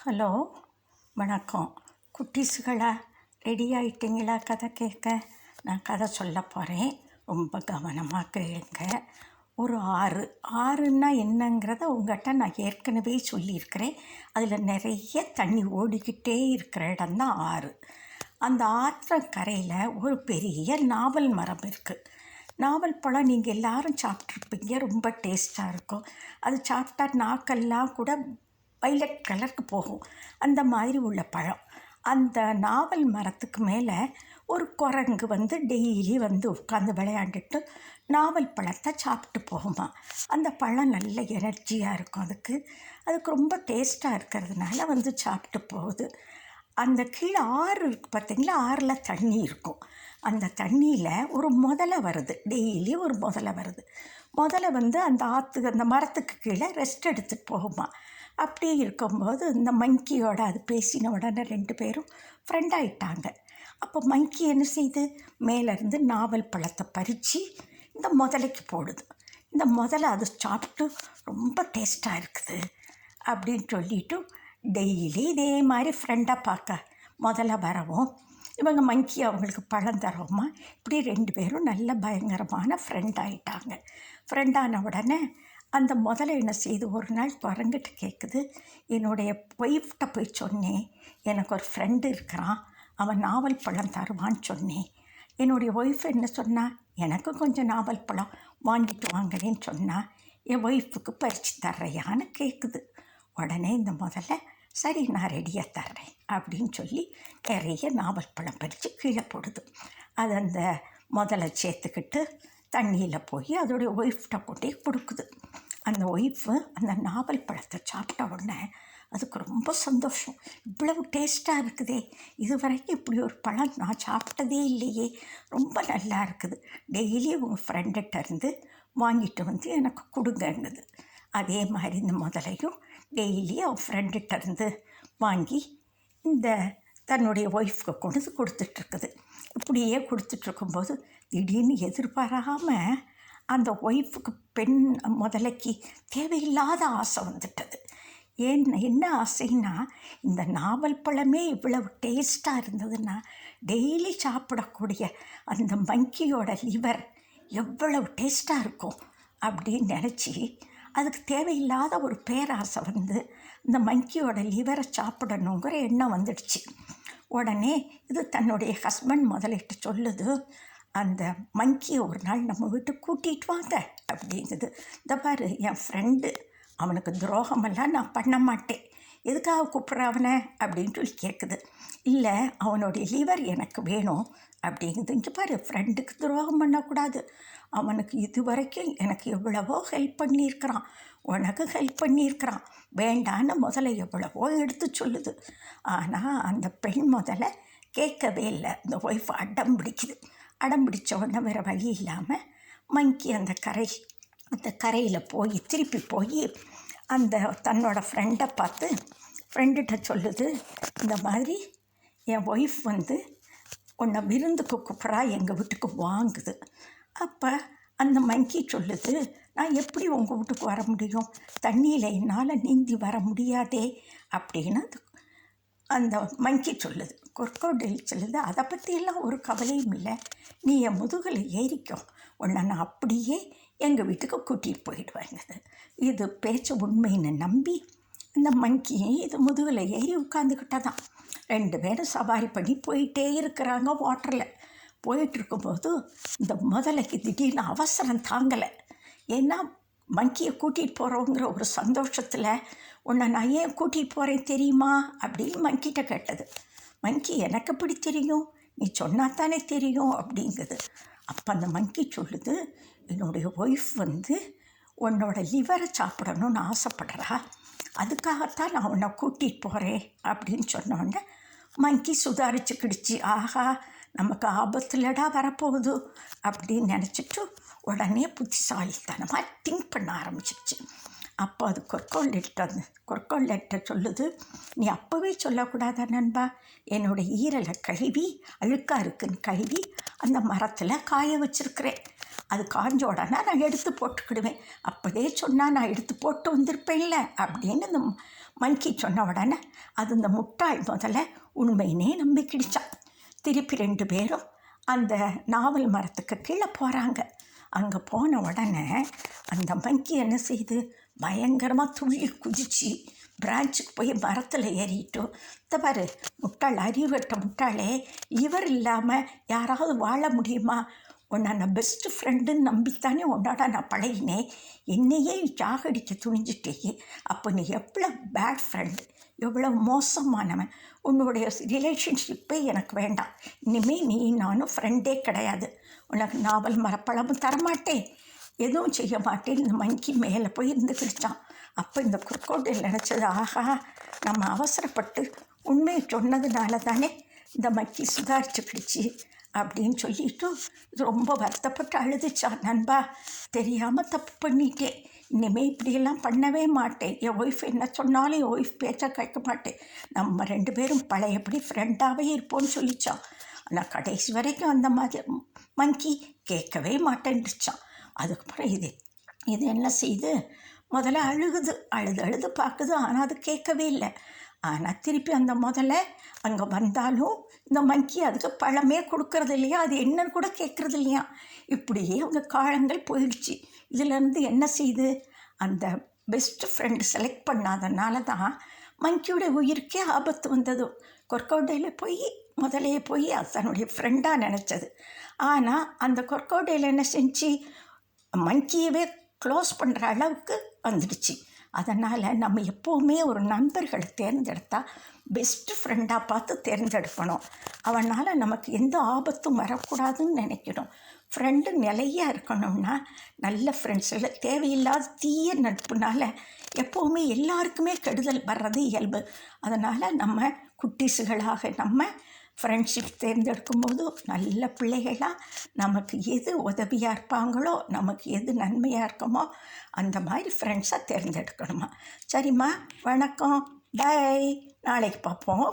Hello, வணக்கம். குட்டீஸுகளா, ready ஆகிட்டிங்களா கதை கேட்க? நான் கதை சொல்ல போகிறேன். ரொம்ப கவனமாக கேளுங்க. ஒரு ஆறுன்னா என்னங்கிறத உங்கள்கிட்ட நான் ஏற்கனவே சொல்லியிருக்கிறேன். அதில் நிறைய தண்ணி ஓடிக்கிட்டே இருக்கிற இடம்தான் ஆறு. அந்த ஆற்றங்கரையில் ஒரு பெரிய நாவல் மரம் இருக்குது. நாவல் பழம் நீங்கள் எல்லோரும் சாப்பிட்ருப்பீங்க. ரொம்ப டேஸ்ட்டாக இருக்கும். அது சாப்பிட்டா நாக்கெல்லாம் கூட வைலட் கலருக்கு போகும். அந்த மாதிரி உள்ள பழம். அந்த நாவல் மரத்துக்கு மேலே ஒரு குரங்கு டெய்லி உட்காந்து விளையாண்டுட்டு நாவல் பழத்தை சாப்பிட்டு போகுமா. அந்த பழம் நல்ல எனர்ஜியாக இருக்கும். அதுக்கு ரொம்ப டேஸ்ட்டாக இருக்கிறதுனால சாப்பிட்டு போகுது. அந்த கீழே ஆறு இருக்குது பார்த்திங்களா, ஆறில் தண்ணி இருக்கும். அந்த தண்ணியில் ஒரு முதலை வருது. டெய்லி ஒரு முதலை வருது. முதலை அந்த மரத்துக்கு கீழே ரெஸ்ட் எடுத்துகிட்டு போகுமா. அப்படி இருக்கும்போது இந்த மங்கியோட அது பேசின உடனே 2 பேரும் ஃப்ரெண்ட் ஆகிட்டாங்க. அப்போ மங்கி என்ன செய்யுது, மேலேருந்து நாவல் பழத்தை பறித்து இந்த முதலைக்கு போடுது. இந்த முதலை அது சாப்பிட்டு ரொம்ப டேஸ்ட்டாக இருக்குது அப்படின்னு சொல்லிவிட்டு டெய்லி இதே மாதிரி ஃப்ரெண்டாக பார்க்க முதல்ல வரவும் இவங்க மங்கி அவங்களுக்கு பழம் தரவுமா. இப்படி 2 பேரும் நல்ல பயங்கரமான ஃப்ரெண்ட் ஆகிட்டாங்க. ஃப்ரெண்டான உடனே அந்த முதல்ல என்ன செய்து ஒரு நாள் குரங்கிட்டு கேட்குது, என்னுடைய ஒய்ஃப்கிட்ட போய் சொன்னேன், எனக்கு ஒரு ஃப்ரெண்டு இருக்கிறான், அவன் நாவல் பழம் தருவான்னு சொன்னேன். என்னுடைய ஒய்ஃப் என்ன சொன்னா, எனக்கு கொஞ்சம் நாவல் பழம் வாங்கிட்டு வாங்கலேன்னு சொன்னால், என் ஒய்ஃபுக்கு பறித்து தர்றையான்னு கேட்குது. உடனே இந்த முதல்ல சரி நான் ரெடியாக தர்றேன் அப்படின்னு சொல்லி நிறைய நாவல் பழம் பறித்து கீழே போடுது. அது அந்த முதல்ல சேர்த்துக்கிட்டு தண்ணியில் போய் அதோடைய ஒய்ஃப்கிட்ட கொண்டே கொடுக்குது. அந்த ஒய்ஃபு அந்த நாவல் பழத்தை சாப்பிட்ட உடனே அதுக்கு ரொம்ப சந்தோஷம். இவ்வளவு டேஸ்ட்டாக இருக்குதே, இது வரைக்கும் இப்படி ஒரு பழம் நான் சாப்பிட்டதே இல்லையே, ரொம்ப நல்லா இருக்குது, டெய்லி உங்கள் ஃப்ரெண்டுகிட்டேருந்து வாங்கிட்டு எனக்கு கொடுங்கங்குது. அதே மாதிரி இந்த முதலையும் டெய்லி அவன் ஃப்ரெண்டுகிட்டேருந்து வாங்கி இந்த தன்னுடைய ஒய்ஃப்க்கு கொடுத்துட்ருக்குது. இப்படியே கொடுத்துட்ருக்கும்போது திடீர்னு எதிர்பாராமல் அந்த ஒய்ஃபுக்கு பெண் முதலைக்கு தேவையில்லாத ஆசை வந்துட்டது. என்ன ஆசைன்னா, இந்த நாவல் பழமே இவ்வளவு டேஸ்ட்டாக இருந்ததுன்னா டெய்லி சாப்பிடக்கூடிய அந்த மங்கியோட லிவர் எவ்வளவு டேஸ்ட்டாக இருக்கும் அப்படின்னு நினச்சி அதுக்கு தேவையில்லாத ஒரு பேராசை இந்த மங்கியோட லிவரை சாப்பிடணுங்கிற எண்ணம் வந்துடுச்சு. உடனே இது தன்னுடைய ஹஸ்பண்ட் முதலிட்டு சொல்லுது, அந்த மங்கியை ஒரு நாள் நம்ம வீட்டுக்கு கூட்டிகிட்டு வாங்க அப்படிங்குது. இந்த பாரு, என் ஃப்ரெண்டு, அவனுக்கு துரோகமெல்லாம் நான் பண்ண மாட்டேன், எதுக்காக கூப்பிட்ற அவனை அப்படின்னு சொல்லி கேட்குது. இல்லை, அவனுடைய லிவர் எனக்கு வேணும் அப்படிங்குது. இங்கே பாரு, ஃப்ரெண்டுக்கு துரோகம் பண்ணக்கூடாது, அவனுக்கு இது வரைக்கும் எனக்கு எவ்வளவோ ஹெல்ப் பண்ணியிருக்கிறான், உனக்கு ஹெல்ப் பண்ணியிருக்கிறான், வேண்டான்னு முதல்ல எவ்வளவோ எடுத்து சொல்லுது. ஆனால் அந்த பெண் முதல்ல கேட்கவே இல்லை. இந்த ஒய்ஃப் அடம் பிடிக்குது. அடம் பிடிச்ச உடனே வேறு வழி இல்லாமல் மங்கி அந்த கரையில் திருப்பி போய் அந்த தன்னோட ஃப்ரெண்டை பார்த்து ஃப்ரெண்டுகிட்ட சொல்லுது, இந்த மாதிரி என் ஒய்ஃப் உன்னை விருந்துக்கு கூப்பிட்றா, எங்கள் வீட்டுக்கு வாங்குது. அப்போ அந்த மங்கி சொல்லுது, நான் எப்படி உங்கள் வீட்டுக்கு வர முடியும், தண்ணியில் என்னால் நீந்தி வர முடியாதே அப்படின்னு அந்த மங்கி சொல்லுது. கொர்க்கோடைல் சொல்லுது, அதை பற்றியெல்லாம் ஒரு கவலையும் இல்லை, நீ என் முதுகில் ஏறிக்கோ, உன்னை நான் அப்படியே எங்கள் வீட்டுக்கு கூட்டிகிட்டு போயிடுவேங்குது. இது பேச்சு உண்மைன்னு நம்பி அந்த மங்கியும் இது முதுகில் ஏறி உட்காந்துக்கிட்டதான். 2 பேரும் சவாரி பண்ணி போயிட்டே இருக்கிறாங்க. வாட்டரில் போயிட்டுருக்கும்போது இந்த முதலைக்கு திடீர்னு அவசரம் தாங்கலை. ஏன்னா மங்கியை கூட்டிகிட்டு போகிறோங்கிற ஒரு சந்தோஷத்தில், உன்னை நான் ஏன் கூட்டிகிட்டு போகிறேன் தெரியுமா அப்படின்னு மங்கிட்ட கேட்டது. மங்கி, எனக்கு எப்படி தெரியும், நீ சொன்னாத்தானே தெரியும் அப்படிங்குது. அப்போ அந்த மங்கி சொல்லுது, என்னுடைய ஒய்ஃப் உன்னோட லிவரை சாப்பிடணும்னு ஆசைப்படுறா, அதுக்காகத்தான் நான் உன்னை கூட்டிகிட்டு போகிறேன் அப்படின்னு சொன்னோடனே மங்கி சுதாரிச்சுக்கிடுச்சு. ஆஹா, நமக்கு ஆபத்துலடா வரப்போகுது அப்படின்னு நினச்சிட்டு உடனே புத்திசாலித்தனமாக திங்க் பண்ண ஆரம்பிச்சிடுச்சு. அப்போ அது கொர்க்கோல்லெட்டை சொல்லுது, நீ அப்போவே சொல்லக்கூடாதா நண்பா, என்னோடய ஈரலை கழுவி அழுக்காக இருக்குன்னு கழுவி அந்த மரத்தில் காய வச்சுருக்கிறேன், அது காஞ்ச உடனே நான் எடுத்து போட்டுக்கிடுவேன். அப்போதே சொன்னால் நான் எடுத்து போட்டு வந்திருப்பேன்ல அப்படின்னு இந்த மங்கி சொன்ன உடனே அது இந்த முட்டாள் முதல்ல உண்மையினே நம்பிக்கிடுச்சான். திருப்பி 2 பேரும் அந்த நாவல் மரத்துக்கு கீழே போகிறாங்க. அங்கே போன உடனே அந்த மங்கி என்ன செய்யுது, பயங்கரமாக துள்ளி குதிச்சு பிரான்ச்சுக்கு போய் மரத்தில் ஏறிட்டோம். பாரு முட்டாள், அறிவட்ட முட்டாளே, இவர் இல்லாமல் யாராவது வாழ முடியுமா? உன்னை நான் பெஸ்ட்டு ஃப்ரெண்டுன்னு நம்பித்தானே உன்னோட நான் பழகினேன். என்னையே சாகடிக்க துணிஞ்சிட்டே. அப்போ நீ எவ்வளோ பேட் ஃப்ரெண்டு, எவ்வளோ மோசமானவன். உன்னுடைய ரிலேஷன்ஷிப்பே எனக்கு வேண்டாம். இனிமேல் நீ நானும் ஃப்ரெண்டே கிடையாது. உனக்கு நாவல் மரப்பழமும் தரமாட்டேன், எதுவும் செய்ய மாட்டேன். இந்த மங்கி மேலே போய் இருந்துக்கிடுச்சான். அப்போ இந்த குறுக்கோட்டில் நினச்சது, ஆஹா நம்ம அவசரப்பட்டு உண்மையை சொன்னதுனால தானே இந்த மங்கி சுதாரிச்சுக்கிடுச்சு அப்படின்னு சொல்லிட்டு ரொம்ப வருத்தப்பட்டு அழுதுச்சான். நண்பா, தெரியாமல் தப்பு பண்ணிட்டேன், இனிமேல் இப்படியெல்லாம் பண்ணவே மாட்டேன். என் ஒய்ஃப் என்ன சொன்னாலும் என் ஒய்ஃப் பேச்சை கேட்க மாட்டேன். நம்ம 2 பேரும் பழையபடி ஃப்ரெண்டாகவே இருப்போம்னு சொல்லிச்சான். ஆனால் கடைசி வரைக்கும் அந்த மாதிரி மங்கி கேட்கவே மாட்டேன்டுச்சான். அதுக்கப்புறம் இது என்ன செய்யுது, முதல்ல அழுது பார்க்குது. ஆனால் அது கேட்கவே இல்லை. ஆனால் திருப்பி அந்த முதல்ல அங்கே வந்தாலும் இந்த மங்கி அதுக்கு பழமே கொடுக்கறது இல்லையா, அது என்னன்னு கூட கேட்குறது இல்லையா. இப்படியே அவங்க காலங்கள் போயிடுச்சு. இதிலேருந்து என்ன செய்யுது, அந்த பெஸ்ட் ஃப்ரெண்டு செலக்ட் பண்ணாதனால தான் மங்கியோட உயிருக்கே ஆபத்து வந்ததும். கொர்க்கோடையில் முதலையே போய் அது தன்னுடைய ஃப்ரெண்டாக நினச்சது. ஆனால் அந்த கொர்க்கோடையில் என்ன செஞ்சு மங்கியவே க்ளோஸ் பண்ணுற அளவுக்கு வந்துடுச்சு. அதனால் நம்ம எப்போவுமே ஒரு நண்பர்களை தேர்ந்தெடுத்தால் பெஸ்ட்டு ஃப்ரெண்டாக பார்த்து தேர்ந்தெடுக்கணும். அவனால் நமக்கு எந்த ஆபத்தும் வரக்கூடாதுன்னு நினைக்கணும். ஃப்ரெண்டு நிலையாக இருக்கணும்னா நல்ல ஃப்ரெண்ட்ஸில் தேவையில்லாத தீய நட்புனால் எப்போவுமே எல்லாருக்குமே கெடுதல் வர்றது இயல்பு. அதனால் நம்ம குட்டீஸுகளாக நம்ம ஃப்ரெண்ட்ஷிப் தேர்ந்தெடுக்கும்போது நல்ல பிள்ளைகளாக நமக்கு எது உதவியாக இருப்பாங்களோ, நமக்கு எது நன்மையாக இருக்குமோ அந்த மாதிரி ஃப்ரெண்ட்ஸாக தேர்ந்தெடுக்கணுமா. சரிம்மா, வணக்கம், பை, நாளைக்கு பார்ப்போம்.